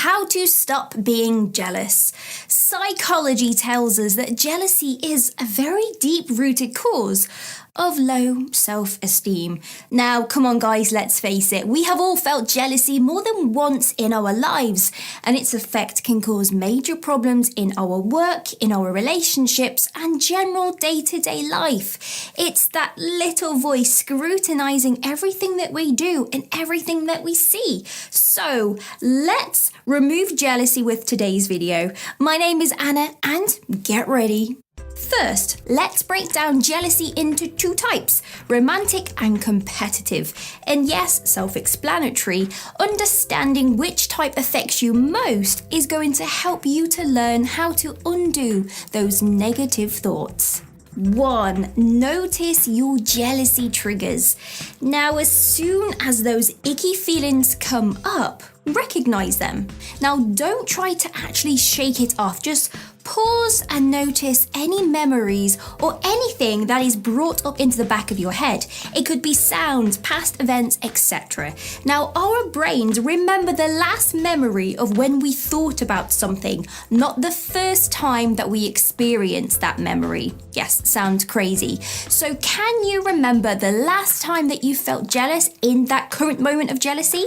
how to stop being jealous. Psychology tells us that jealousy is a very deep-rooted cause of low self-esteem. Now, come on guys, let's face it, we have all felt jealousy more than once in our lives, and its effect can cause major problems in our work, in our relationships, and general day-to-day life. It's that little voice scrutinizing everything that we do and everything that we see. So, let's remove jealousy with today's video. My name is Anna, and get ready. First, let's break down jealousy into two types, romantic and competitive. And yes, self-explanatory, understanding which type affects you most is going to help you to learn how to undo those negative thoughts. 1. Notice your jealousy triggers. Now, as soon as those icky feelings come up, recognize them. Now, don't try to actually shake it off. Just pause and notice any memories or anything that is brought up into the back of your head. It could be sounds, past events, etc. Now, our brains remember the last memory of when we thought about something, not the first time that we experienced that memory. Yes, sounds crazy. So can you remember the last time that you felt jealous in that current moment of jealousy?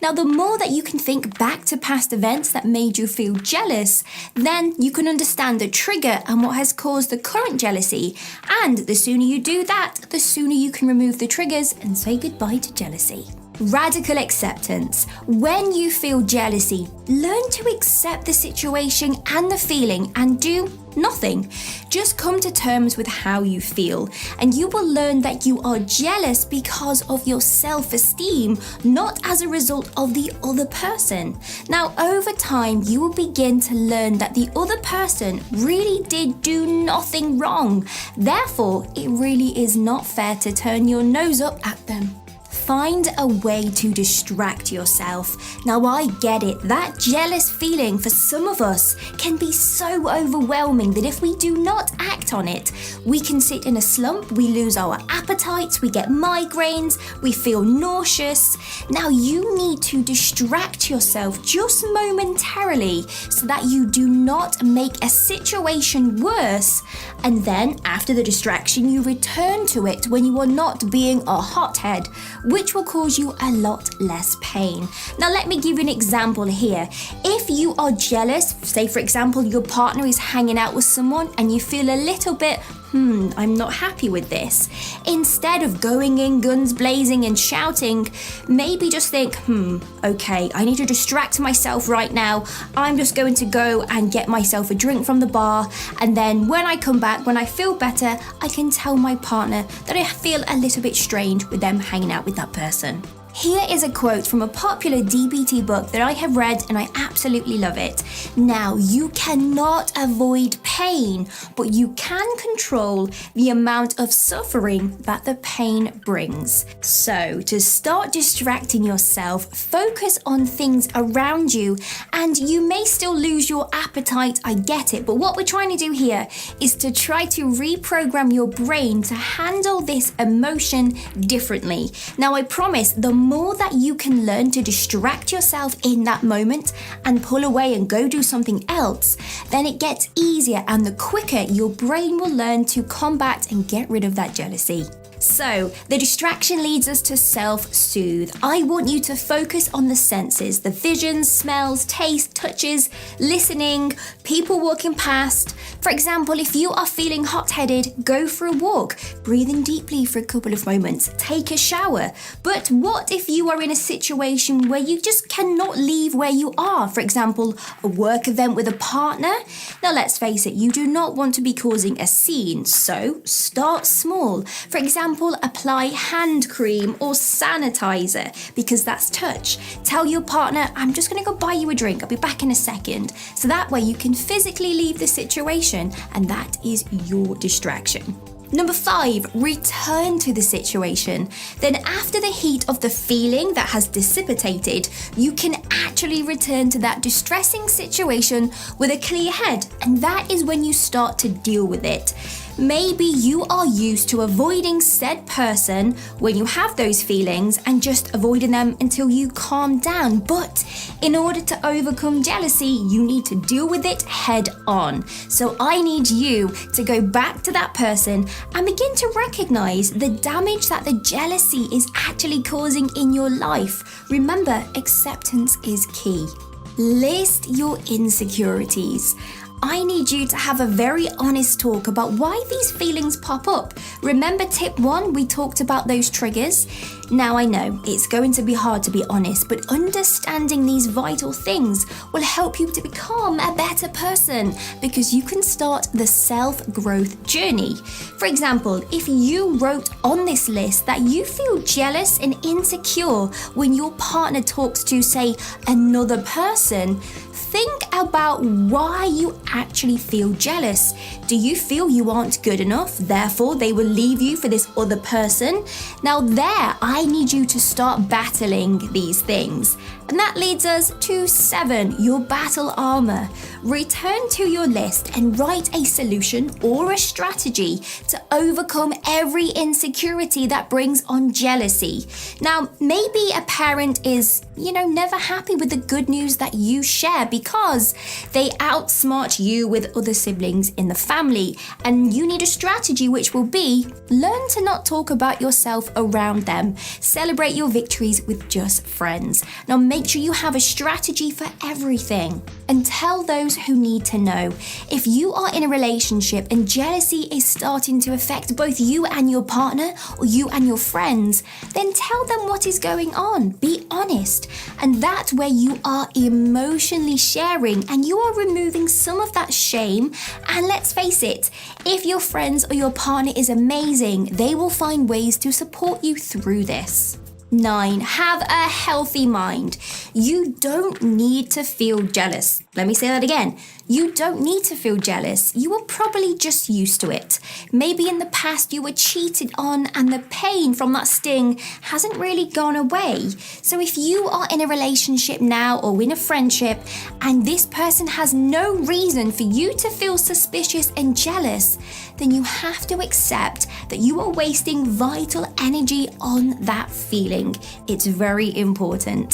Now, the more that you can think back to past events that made you feel jealous, then you can understand the trigger and what has caused the current jealousy. And the sooner you do that, the sooner you can remove the triggers and say goodbye to jealousy. Radical acceptance. When you feel jealousy, learn to accept the situation and the feeling and do nothing. Just come to terms with how you feel, and you will learn that you are jealous because of your self-esteem, not as a result of the other person. Now, over time, you will begin to learn that the other person really did do nothing wrong. Therefore, it really is not fair to turn your nose up at them. Find a way to distract yourself. Now, I get it, that jealous feeling for some of us can be so overwhelming that if we do not act on it, we can sit in a slump, we lose our appetites, we get migraines, we feel nauseous. Now, you need to distract yourself just momentarily so that you do not make a situation worse, and then after the distraction, you return to it when you are not being a hothead, which will cause you a lot less pain. Now, let me give you an example here. If you are jealous, say for example, your partner is hanging out with someone and you feel a little bit, I'm not happy with this. Instead of going in guns blazing and shouting, maybe just think, okay, I need to distract myself right now. I'm just going to go and get myself a drink from the bar. And then when I come back, when I feel better, I can tell my partner that I feel a little bit strange with them hanging out with that person. Here is a quote from a popular DBT book that I have read and I absolutely love it. Now, you cannot avoid pain, but you can control the amount of suffering that the pain brings. So, to start distracting yourself, focus on things around you, and you may still lose your appetite, I get it, but what we're trying to do here is to try to reprogram your brain to handle this emotion differently. Now, I promise, the more that you can learn to distract yourself in that moment and pull away and go do something else, then it gets easier, and the quicker your brain will learn to combat and get rid of that jealousy. So, the distraction leads us to self-soothe. I want you to focus on the senses, the visions, smells, taste, touches, listening, people walking past. For example, if you are feeling hot-headed, go for a walk, breathing deeply for a couple of moments, take a shower. But what if you are in a situation where you just cannot leave where you are? For example, a work event with a partner? Now, let's face it, you do not want to be causing a scene, so start small. For example, apply hand cream or sanitizer because that's touch. Tell your partner, I'm just going to go buy you a drink. I'll be back in a second. So that way you can physically leave the situation, and that is your distraction. Number 5, return to the situation. Then after the heat of the feeling that has dissipated, you can actually return to that distressing situation with a clear head. And that is when you start to deal with it. Maybe you are used to avoiding said person when you have those feelings and just avoiding them until you calm down. But in order to overcome jealousy, you need to deal with it head on. So I need you to go back to that person and begin to recognize the damage that the jealousy is actually causing in your life. Remember, acceptance is key. List your insecurities. I need you to have a very honest talk about why these feelings pop up. Remember tip 1, we talked about those triggers. Now I know it's going to be hard to be honest, but understanding these vital things will help you to become a better person because you can start the self-growth journey. For example, if you wrote on this list that you feel jealous and insecure when your partner talks to, say, another person, think about why you actually feel jealous. Do you feel you aren't good enough, therefore they will leave you for this other person? Now there, I need you to start battling these things. And that leads us to 7, your battle armor. Return to your list and write a solution or a strategy to overcome every insecurity that brings on jealousy. Now, maybe a parent is, never happy with the good news that you share because they outsmart you with other siblings in the family. And you need a strategy which will be, learn to not talk about yourself around them. Celebrate your victories with just friends. Now, make sure you have a strategy for everything and tell those who need to know. If you are in a relationship and jealousy is starting to affect both you and your partner or you and your friends, then tell them what is going on. Be honest. And that's where you are emotionally sharing and you are removing some of that shame. And let's face it, if your friends or your partner is amazing, they will find ways to support you through this. 9, have a healthy mind. You don't need to feel jealous. Let me say that again. You don't need to feel jealous. You are probably just used to it. Maybe in the past you were cheated on and the pain from that sting hasn't really gone away. So if you are in a relationship now or in a friendship and this person has no reason for you to feel suspicious and jealous, then you have to accept that you are wasting vital energy on that feeling. It's very important.